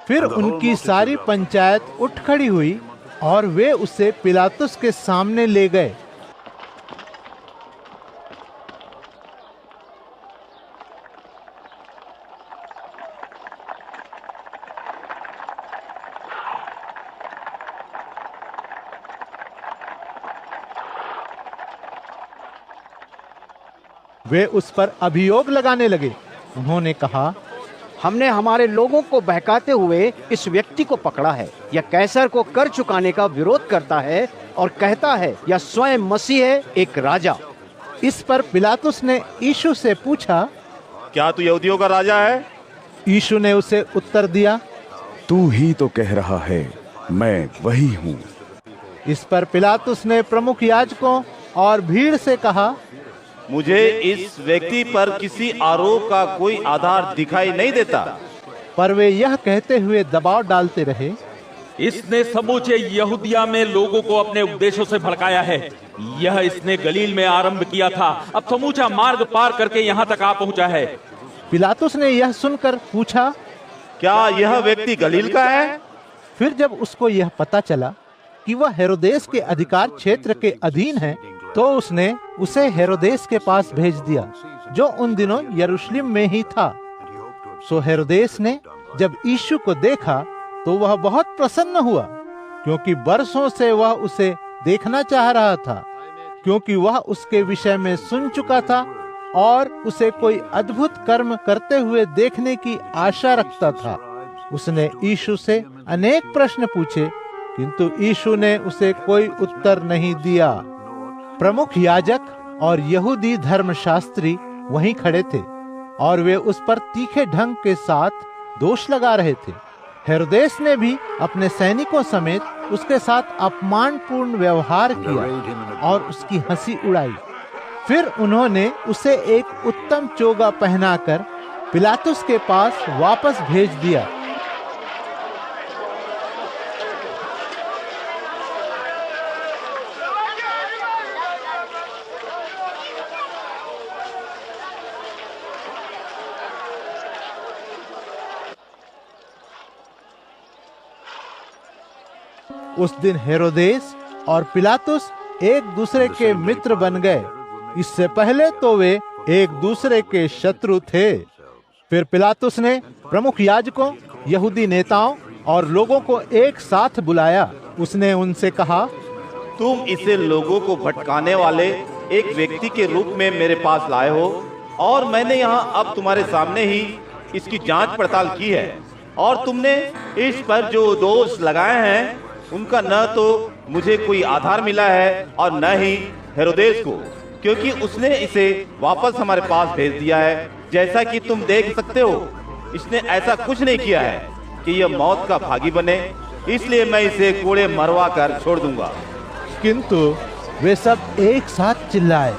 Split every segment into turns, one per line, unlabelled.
फिर उनकी सारी पंचायत उठ खड़ी हुई और वे उसे पिलातुस के सामने ले गए। वे उस पर अभियोग लगाने लगे। उन्होंने कहा,
हमने हमारे लोगों को बहकाते हुए इस व्यक्ति को पकड़ा है। यह कैसर को कर चुकाने का विरोध करता है और कहता है यह स्वयं मसीह है, एक राजा।
इस पर पिलातुस ने यीशु से पूछा,
क्या तू यहूदियों का राजा है?
यीशु ने उसे उत्तर दिया,
तू ही तो कह रहा है, मैं वही हूँ।
इस पर पिलातुस ने प्रमुख याजकों और भीड़ से कहा,
मुझे इस व्यक्ति पर किसी आरोप का कोई आधार दिखाई नहीं देता।
पर वे यह कहते हुए दबाव डालते रहे,
इसने समूचे यहूदिया में लोगों को अपने उपदेशों से भड़काया है। यह इसने गलील में आरंभ किया था, अब समूचा मार्ग पार करके यहाँ तक आ पहुँचा है।
पिलातुस ने यह सुनकर पूछा,
क्या यह व्यक्ति गलील का है?
फिर जब उसको यह पता चला कि वह हेरोदेस के अधिकार क्षेत्र के अधीन है, तो उसने उसे हेरोदेस के पास भेज दिया, जो उन दिनों यरूशलेम में ही था। सो हेरोदेस ने जब यीशु को देखा तो वह बहुत प्रसन्न हुआ, क्योंकि बरसों से वह उसे देखना चाह रहा था, क्योंकि वह उसके विषय में सुन चुका था और उसे कोई अद्भुत कर्म करते हुए देखने की आशा रखता था। उसने यीशु से अनेक प्रश्न पूछे, किंतु यीशु ने उसे कोई उत्तर नहीं दिया। प्रमुख याजक और यहूदी धर्मशास्त्री वहीं खड़े थे और वे उस पर तीखे ढंग के साथ दोष लगा रहे थे। हेरोदेस ने भी अपने सैनिकों समेत उसके साथ अपमानपूर्ण व्यवहार किया और उसकी हंसी उड़ाई। फिर उन्होंने उसे एक उत्तम चोगा पहनाकर पिलातुस के पास वापस भेज दिया। उस दिन हेरोदेस और पिलातुस एक दूसरे के मित्र बन गए। इससे पहले तो वे एक दूसरे के शत्रु थे। फिर पिलातुस ने प्रमुख याजकों, यहूदी नेताओं और लोगों को एक साथ बुलाया। उसने उनसे कहा,
तुम इसे लोगों को भटकाने वाले एक व्यक्ति के रूप में मेरे पास लाए हो और मैंने यहाँ अब तुम्हारे सामने ही इसकी जांच पड़ताल की है और तुमने इस पर जो दोष लगाए हैं उनका न तो मुझे कोई आधार मिला है और न ही हेरोदेस को, क्योंकि उसने इसे वापस हमारे पास भेज दिया है। जैसा कि तुम देख सकते हो, इसने ऐसा कुछ नहीं किया है कि यह मौत का भागी बने, इसलिए मैं इसे कोड़े मरवा कर छोड़ दूंगा।
किंतु वे सब एक साथ चिल्लाए,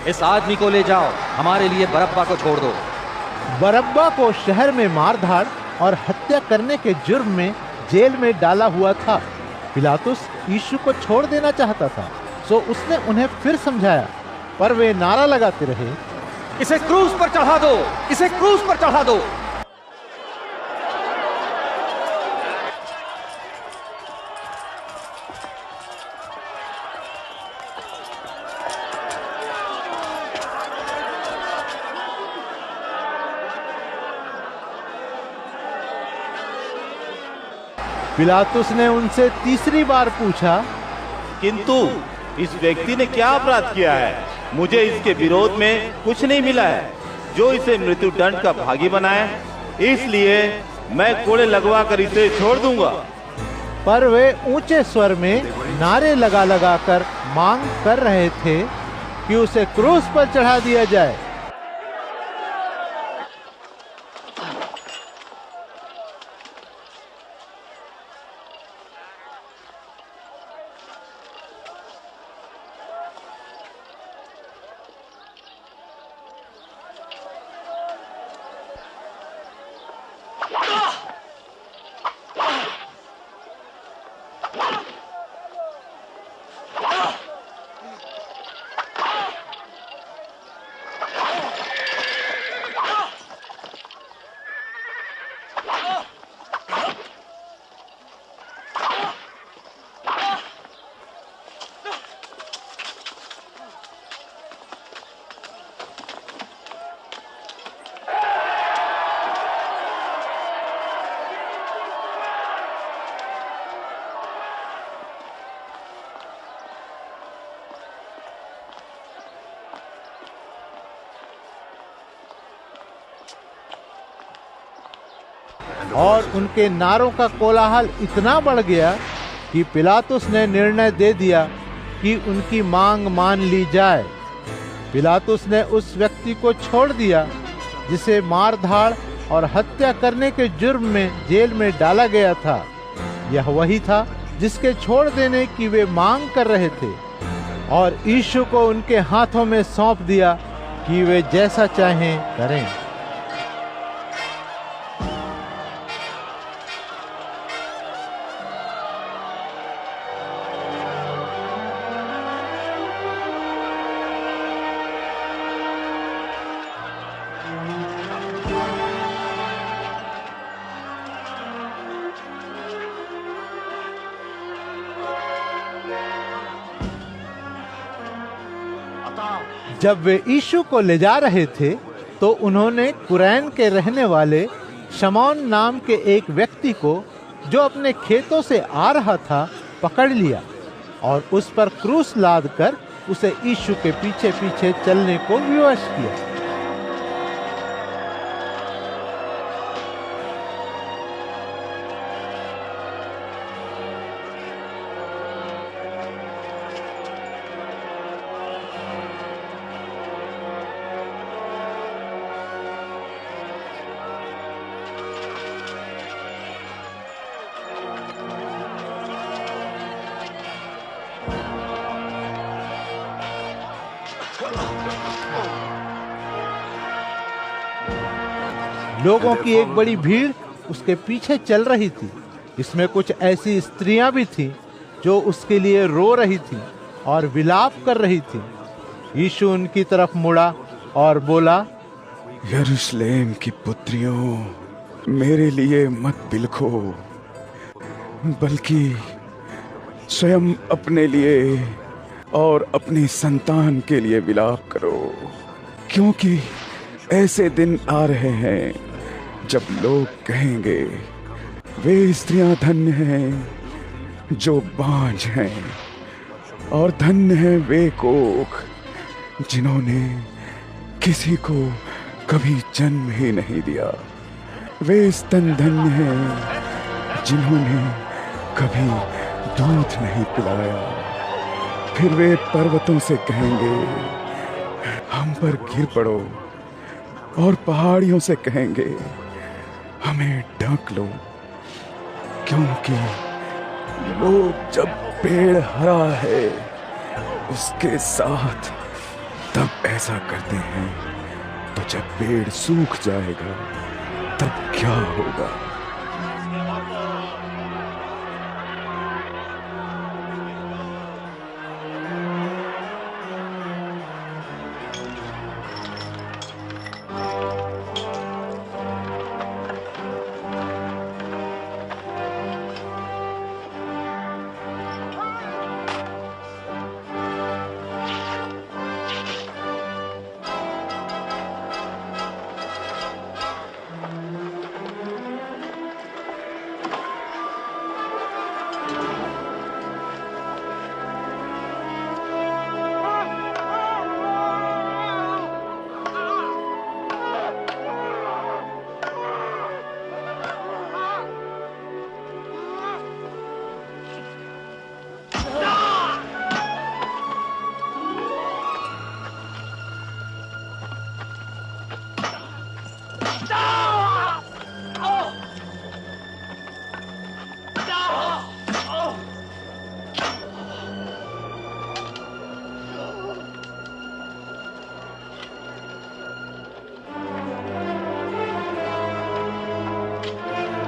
इस आदमी को ले जाओ, हमारे लिए बरअब्बा को छोड़ दो।
बरअब्बा को शहर में मारधाड़ और हत्या करने के जुर्म में जेल में डाला हुआ था। पिलातुस यीशु को छोड़ देना चाहता था, सो उसने उन्हें फिर समझाया, पर वे नारा लगाते रहे,
इसे क्रूस पर चढ़ा दो, इसे क्रूस पर चढ़ा दो।
पिलातुस ने उनसे तीसरी बार पूछा,
किंतु इस व्यक्ति ने क्या अपराध किया है? मुझे इसके विरोध में कुछ नहीं मिला है जो इसे मृत्यु दंड का भागी बनाए, इसलिए मैं कोड़े लगवा कर इसे छोड़ दूंगा।
पर वे ऊंचे स्वर में नारे लगा लगा कर मांग कर रहे थे कि उसे क्रूस पर चढ़ा दिया जाए। और उनके नारों का कोलाहल इतना बढ़ गया कि पिलातुस ने निर्णय दे दिया कि उनकी मांग मान ली जाए। पिलातुस ने उस व्यक्ति को छोड़ दिया जिसे मार-धाड़ और हत्या करने के जुर्म में जेल में डाला गया था। यह वही था जिसके छोड़ देने की वे मांग कर रहे थे, और यीशु को उनके हाथों में सौंप दिया कि वे जैसा चाहें करें। जब वे यीशु को ले जा रहे थे तो उन्होंने कुरैन के रहने वाले शमौन नाम के एक व्यक्ति को, जो अपने खेतों से आ रहा था, पकड़ लिया और उस पर क्रूस लाद कर उसे यीशु के पीछे पीछे चलने को विवश किया। लोगों की एक बड़ी भीड़ उसके पीछे चल रही थी। इसमें कुछ ऐसी स्त्रियां भी थीं जो उसके लिए रो रही थीं और विलाप कर रही थीं। यीशु उनकी तरफ मुड़ा और बोला,
यरूशलेम की पुत्रियों, मेरे लिए मत बिलखो, बल्कि स्वयं अपने लिए और अपनी संतान के लिए विलाप करो, क्योंकि ऐसे दिन आ रहे हैं जब लोग कहेंगे, वे स्त्रियां धन्य हैं जो बांझ हैं, और धन्य हैं वे कोख जिन्होंने किसी को कभी जन्म ही नहीं दिया। वे स्तन धन्य हैं जिन्होंने कभी दूध नहीं पिलाया। फिर वे पर्वतों से कहेंगे, हम पर गिर पड़ो, और पहाड़ियों से कहेंगे, हमें ढक लो, क्योंकि लोग जब पेड़ हरा है उसके साथ तब ऐसा करते हैं, तो जब पेड़ सूख जाएगा तब क्या होगा।